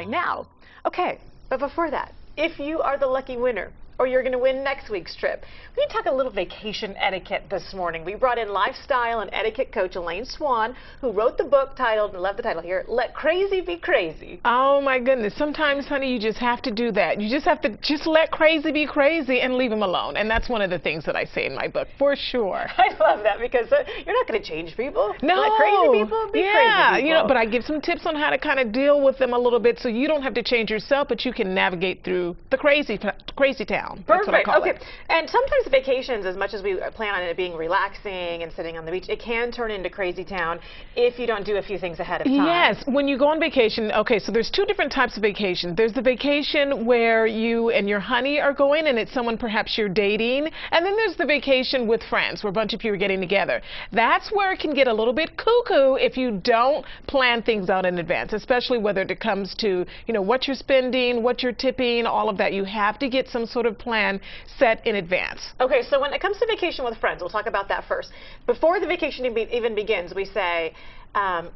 right now. Okay, but before that, if you are the lucky winner, or you're going to win next week's trip, we can talk a little vacation etiquette this morning. We brought in lifestyle and etiquette coach Elaine Swan, who wrote the book titled, and I love the title here, Let Crazy Be Crazy. Oh my goodness, sometimes, honey, you just have to do that. You just have to let crazy be crazy and leave them alone. And that's one of the things that I say in my book, for sure. I love that, because you're not going to change people. No. Let crazy people be crazy people. You know, but I give some tips on how to kind of deal with them a little bit, so you don't have to change yourself, but you can navigate through the crazy town. That's what I call it. And sometimes vacations, as much as we plan on it being relaxing and sitting on the beach, it can turn into crazy town if you don't do a few things ahead of time. Yes, when you go on vacation, okay, so there's two different types of vacation. There's the vacation where you and your honey are going, and it's someone perhaps you're dating, and then there's the vacation with friends, where a bunch of you are getting together. That's where it can get a little bit cuckoo if you don't plan things out in advance, especially whether it comes to, you know, what you're spending, what you're tipping, all of that. You have to get some sort of plan set in advance. Okay, so when it comes to vacation with friends, we'll talk about that first. Before the vacation even begins, we say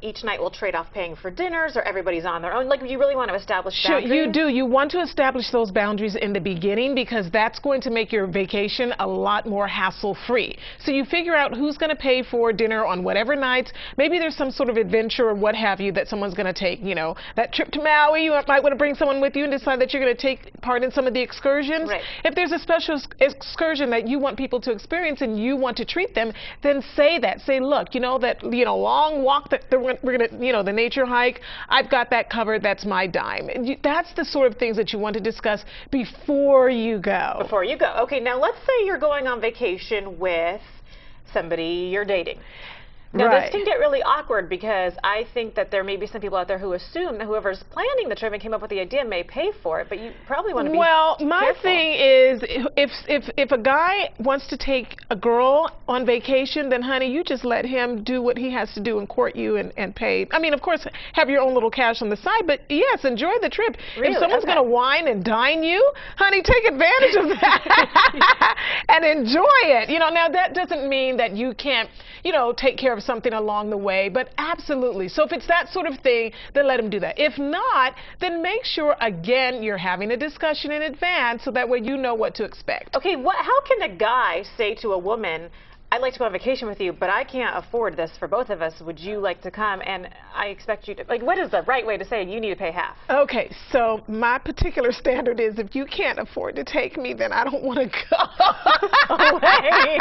each night we'll trade off paying for dinners, or everybody's on their own. Like, you really want to establish boundaries? Sure, you do. You want to establish those boundaries in the beginning, because that's going to make your vacation a lot more hassle-free. So you figure out who's going to pay for dinner on whatever nights. Maybe there's some sort of adventure or what have you that someone's going to take. You know, that trip to Maui, you might want to bring someone with you and decide that you're going to take part in some of the excursions. Right. If there's a special excursion that you want people to experience and you want to treat them, then say that. Say, look, you know, that, you know, long walk that we're going to, you know, the nature hike, I've got that covered, that's my dime. That's the sort of things that you want to discuss before you go. Before you go. Okay, now let's say you're going on vacation with somebody you're dating. Now, this can get really awkward, because I think that there may be some people out there who assume that whoever's planning the trip and came up with the idea may pay for it, but you probably want to be my careful. thing is, if a guy wants to take a girl on vacation, then, honey, you just let him do what he has to do and court you and pay. I mean, of course, have your own little cash on the side, but yes, enjoy the trip. Really? If someone's going to wine and dine you, honey, take advantage of that and enjoy it. You know, now that doesn't mean that you can't, you know, take care of something along the way, but absolutely. So if it's that sort of thing, then let him do that. If not, then make sure, again, you're having a discussion in advance, so that way you know what to expect. Okay, how can a guy say to a woman, I'd like to go on vacation with you, but I can't afford this for both of us. Would you like to come? And I expect you to, like, what is the right way to say you need to pay half? Okay, so my particular standard is, if you can't afford to take me, then I don't want to go. Wait,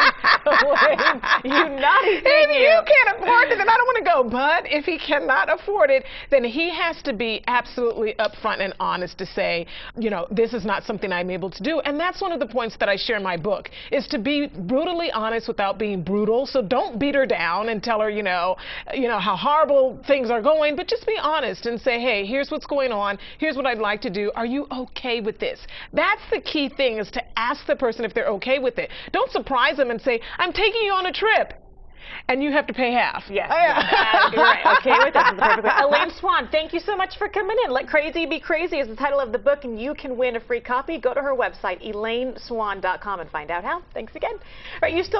you naughty thing. If you can't afford it, then I don't want to go. But if he cannot afford it, then he has to be absolutely upfront and honest to say, you know, this is not something I'm able to do. And that's one of the points that I share in my book, is to be brutally honest without being brutal. So don't beat her down and tell her, you know how horrible things are going, but just be honest and say, hey, here's what's going on. Here's what I'd like to do. Are you okay with this? That's the key thing, is to ask the person if they're okay with it. Don't surprise them and say, I'm taking you on a trip, and you have to pay half. Yes, you're right. Okay with this is the perfect way. Elaine Swan, thank you so much for coming in. Let Crazy Be Crazy is the title of the book, and you can win a free copy. Go to her website, elaineswan.com, and find out how. Thanks again. All right, you still